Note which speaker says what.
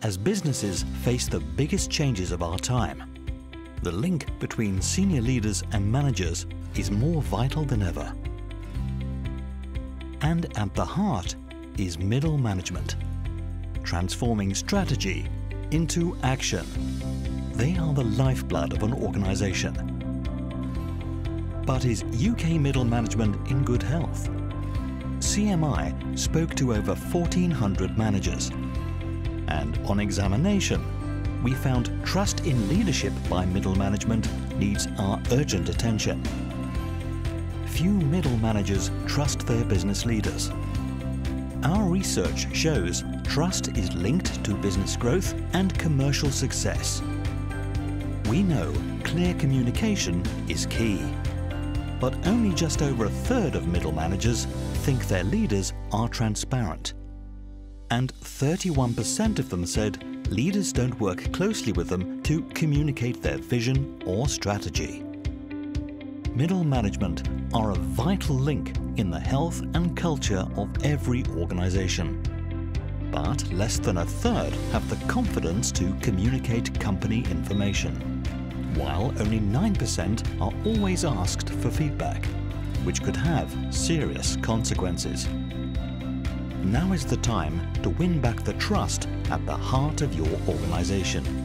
Speaker 1: As businesses face the biggest changes of our time, the link between senior leaders and managers is more vital than ever. And at the heart is middle management, transforming strategy into action. They are the lifeblood of an organization. But is UK middle management in good health? CMI spoke to over 1,400 managers, and on examination, we found trust in leadership by middle management needs our urgent attention. Few middle managers trust their business leaders. Our research shows trust is linked to business growth and commercial success. We know clear communication is key, but only just over a third of middle managers think their leaders are transparent. And 31% of them said leaders don't work closely with them to communicate their vision or strategy. Middle management are a vital link in the health and culture of every organization. But less than a third have the confidence to communicate company information, while only 9% are always asked for feedback, which could have serious consequences. Now is the time to win back the trust at the heart of your organization.